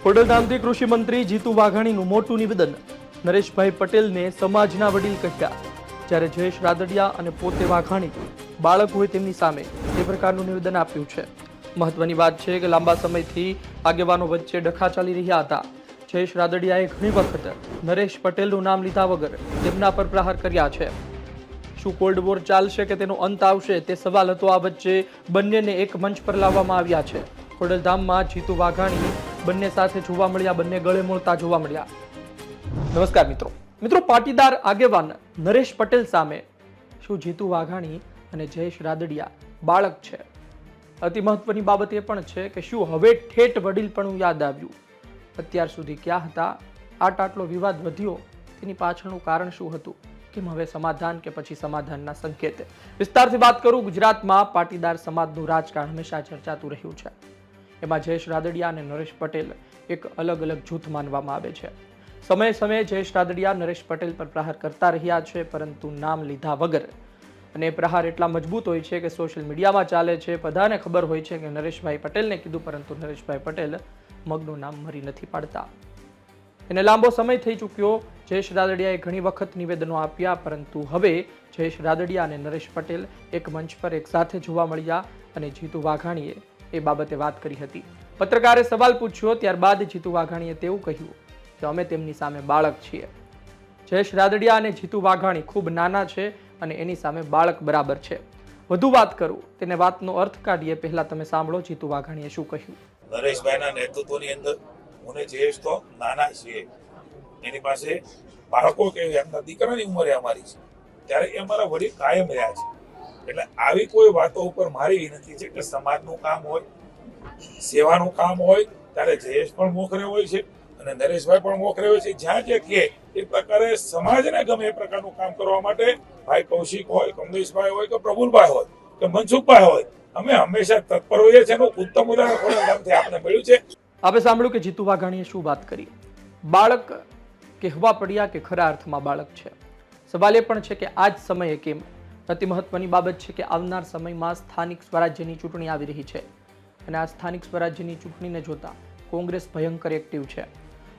ખોડલધામથી કૃષિ મંત્રી જીતુ વાઘાણીનું મોટું નિવેદન. નરેશભાઈ પટેલને સમાજના વડીલ કહ્યા, જ્યારે જયેશ રાદડિયા અને પોતે વાઘાણી બાળક હોય તેમની સામે એ પ્રકારનું નિવેદન આપ્યું છે. મહત્વની વાત છે કે લાંબા સમયથી આગેવાનો વચ્ચે ડખા ચાલી રહ્યા હતા. જયેશ રાદડિયાએ ઘણી વખત નરેશ પટેલનું નામ લીધા વગર તેમના પર પ્રહાર કર્યા છે. શું કોલ્ડ વોર ચાલશે કે તેનો અંત આવશે તે સવાલ હતો. આ વચ્ચે બંનેને એક મંચ પર લાવવામાં આવ્યા છે. ખોડલધામમાં જીતુ વાઘાણી બંને સાથે જોવા મળ્યા, બંને ગળે મળતા જોવા મળ્યા. નમસ્કાર મિત્રો, પાટીદાર આગેવાન નરેશ પટેલ સામે શું જીતુ વાઘાણી અને જયેશ રાદડિયા બાળક છે? અતિ મહત્વની બાબત એ પણ છે કે શું હવે ઠેઠ વડીલપણું યાદ આવ્યું? અત્યાર સુધી ક્યાં હતા? આટલો વિવાદ વધ્યો, તેની પાછળનું કારણ શું હતું? કેમ હવે સમાધાન કે પછી સમાધાનના સંકેત? વિસ્તારથી વાત કરું. ગુજરાતમાં પાટીદાર સમાજનું રાજકારણ હંમેશા ચર્ચાતું રહ્યું છે. એમાં જયેશ રાદડિયા અને નરેશ પટેલ એક અલગ અલગ જૂથ માનવામાં આવે છે. સમયે સમયે જયેશ રાદડિયા નરેશ પટેલ પર પ્રહાર કરતા રહ્યા છે, પરંતુ નામ લીધા વગર. અને એ પ્રહાર એટલા મજબૂત હોય છે કે સોશિયલ મીડિયામાં ચાલે છે. બધાને ખબર હોય છે કે નરેશભાઈ પટેલને કીધું, પરંતુ નરેશભાઈ પટેલ મગનું નામ મરી નથી પાડતા. એને લાંબો સમય થઈ ચૂક્યો. જયેશ રાદડિયાએ ઘણી વખત નિવેદનો આપ્યા, પરંતુ હવે જયેશ રાદડિયા અને નરેશ પટેલ એક મંચ પર એક સાથે જોવા મળ્યા અને જીતુ વાઘાણીએ એ બાબતે વાત કરી હતી. પત્રકારે સવાલ પૂછ્યો, ત્યારબાદ જીતુ વાઘાણીએ તેવું કહ્યું કે અમે તેમની સામે બાળક છીએ. જયેશ રાદડિયા અને જીતુ વાઘાણી ખૂબ નાના છે અને એની સામે બાળક બરાબર છે. વધુ વાત કરું, તેને વાતનો અર્થ કાઢીએ. પહેલા તમે સાંભળો જીતુ વાઘાણીએ શું કહ્યું. નરેશભાઈના નેતૃત્વની અંદર હું ને જયેશ તો નાના છીએ. એની પાસે બાળકો કે એમના દીકરાની ઉંમરે અમારી છે, ત્યારે એ અમારા વડીલ કાયમ રહ્યા છે. એટલે આવી કોઈ વાતો ઉપર મારી વિનંતી છે કે સમાજનું કામ હોય, સેવાનું કામ હોય, ત્યારે જયેશ પણ મોખરે હોય છે અને નરેશભાઈ પણ મોખરે હોય છે. જ્યાં જે કહે એ પ્રકારે સમાજને ગમે એ પ્રકારનું કામ કરવા માટે ભાઈ કૌશિક હોય, કમલેશભાઈ હોય કે પ્રફુલભાઈ હોય કે મનસુખભાઈ હોય, અમે હંમેશા તત્પર હોઈએ છીએ. એનું ઉત્તમ ઉદાહરણ ખોડલધામથી આપણે મળ્યું છે. આપણે સાંભળ્યું કે જીતુ વાઘાણીએ શું વાત કરી. બાળક કહેવા પડ્યા કે ખરા અર્થમાં બાળક છે. સવાલ એ પણ છે કે આ જ સમયે કેમ? અતિ મહત્વની બાબત છે કે આવનાર સમયમાં સ્થાનિક સ્વરાજ્યની ચૂંટણી આવી રહી છે અને આ સ્થાનિક સ્વરાજ્યની ચૂંટણીને જોતા કોંગ્રેસ ભયંકર એક્ટિવ છે.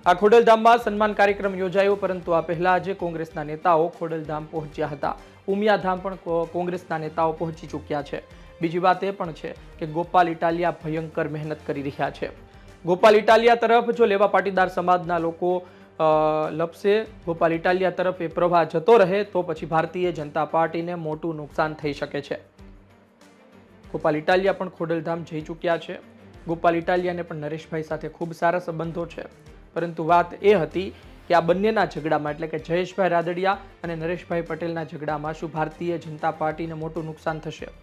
આ ખોડલધામમાં સન્માન કાર્યક્રમ યોજાયો, પરંતુ આ પહેલા આજે કોંગ્રેસના નેતાઓ ખોડલધામ પહોંચ્યા હતા. ઉમિયાધામ પણ કોંગ્રેસના નેતાઓ પહોંચી ચૂક્યા છે. બીજી વાત એ પણ છે કે ગોપાલ ઇટાલિયા ભયંકર મહેનત કરી રહ્યા છે. ગોપાલ ઇટાલિયા તરફ જો લેવા પાટીદાર સમાજના લોકો લપસે, ગોપાલ ઇટાલિયા તરફ એ પ્રવાહ જતો રહે, તો પછી ભારતીય જનતા પાર્ટીને મોટું નુકસાન થઈ શકે છે. ગોપાલ ઇટાલિયા પણ ખોડલધામ જઈ ચૂક્યા છે. ગોપાલ ઇટાલિયાને પણ નરેશભાઈ સાથે ખૂબ સારા સંબંધો છે, પરંતુ વાત એ હતી કે આ બંનેના ઝઘડામાં, એટલે કે જયેશભાઈ રાદડિયા અને નરેશભાઈ પટેલના ઝઘડામાં શું ભારતીય જનતા પાર્ટીને મોટું નુકસાન થશે?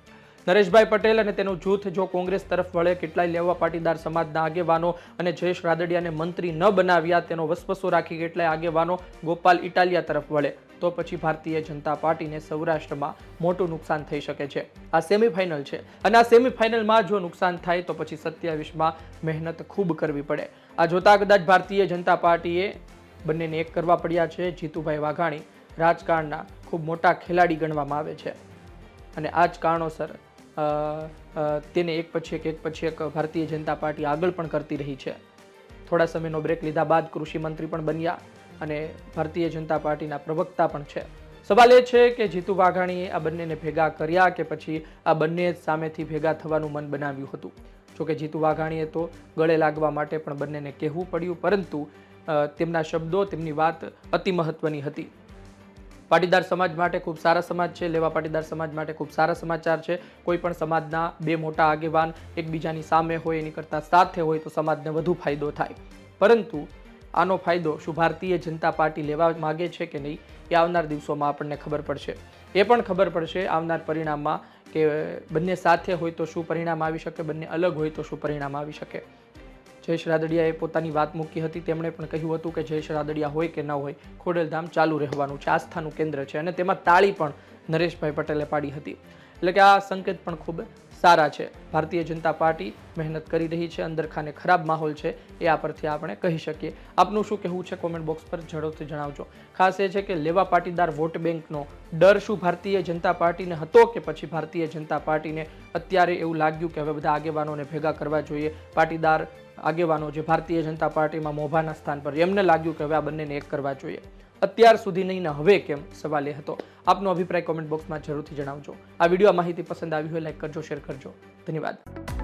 નરેશભાઈ પટેલ અને તેનું જૂથ જો કોંગ્રેસ તરફ વળે, કેટલાય લેવા પાટીદાર સમાજના આગેવાનો અને જયેશ રાદડિયાને મંત્રી ન બનાવ્યા તેનો વસવસો રાખી કેટલાય આગેવાનો ગોપાલ ઇટાલિયા તરફ વળે, તો પછી ભારતીય જનતા પાર્ટીને સૌરાષ્ટ્રમાં મોટું નુકસાન થઈ શકે છે. આ સેમીફાઇનલ છે અને આ સેમીફાઇનલમાં જો નુકસાન થાય તો પછી 27માં મહેનત ખૂબ કરવી પડે. આ જોતા કદાચ ભારતીય જનતા પાર્ટીએ બંનેને એક કરવા પડ્યા છે. જીતુભાઈ વાઘાણી રાજકારણના ખૂબ મોટા ખેલાડી ગણવામાં આવે છે અને આ જ કારણોસર તેને એક પછી એક ભારતીય જનતા પાર્ટી આગળ પણ કરતી રહી છે. થોડા સમયનો બ્રેક લીધા બાદ કૃષિ મંત્રી પણ બન્યા અને ભારતીય જનતા પાર્ટીના પ્રવક્તા પણ છે. સવાલ એ છે કે જીતુ વાઘાણીએ આ બંનેને ભેગા કર્યા કે પછી આ બંને સામેથી ભેગા થવાનું મન બનાવ્યું હતું? જોકે જીતુ વાઘાણીએ તો ગળે લાગવા માટે પણ બંનેને કહેવું પડ્યું, પરંતુ તેમના શબ્દો, તેમની વાત અતિ મહત્વની હતી. પાટીદાર સમાજ માટે ખૂબ સારા સમાજ છે, લેવા પાટીદાર સમાજ માટે ખૂબ સારા સમાચાર છે. કોઈ પણ સમાજના બે મોટા આગેવાન એકબીજાની સામે હોય એની કરતાં સાથે હોય તો સમાજને વધુ ફાયદો થાય. પરંતુ આનો ફાયદો શું ભારતીય જનતા પાર્ટી લેવા માગે છે કે નહીં, એ આવનાર દિવસોમાં આપણને ખબર પડશે. એ પણ ખબર પડશે આવનાર પરિણામમાં કે બંને સાથે હોય તો શું પરિણામ આવી શકે, બંને અલગ હોય તો શું પરિણામ આવી શકે. જયેશ રાદડિયાએ પોતાની વાત મૂકી હતી. તેમણે પણ કહ્યું હતું કે જયેશ રાદડિયા હોય કે ન હોય, ખોડલધામ ચાલુ રહેવાનું છે, આસ્થાનું કેન્દ્ર છે અને તેમાં તાળી પણ નરેશભાઈ પટેલે પાડી હતી. એટલે કે આ સંકેત પણ ખૂબ સારા છે. ભારતીય જનતા પાર્ટી મહેનત કરી રહી છે, અંદરખાને ખરાબ માહોલ છે, એ આ પરથી આપણે કહી શકીએ. આપનું શું કહેવું છે કોમેન્ટ બોક્સ પર ઝડપથી જણાવજો. ખાસ એ છે કે લેવા પાટીદાર વોટ બેંકનો ડર શું ભારતીય જનતા પાર્ટીને હતો કે પછી ભારતીય જનતા પાર્ટીને અત્યારે એવું લાગ્યું કે હવે બધા આગેવાનોને ભેગા કરવા જોઈએ, પાટીદાર આગેવાનો જે ભારતીય જનતા પાર્ટીમાં મોભાના સ્થાન પર એમને લાગ્યું કે હવે આ બંનેને એક કરવા જોઈએ. અત્યાર સુધી નહીં ને હવે કેમ? સવાલ એ હતો. આપનો અભિપ્રાય કોમેન્ટ બોક્સમાં જરૂરથી જણાવજો. આ વિડીયો માહિતી પસંદ આવી હોય લાઈક કરજો, શેર કરજો. ધન્યવાદ.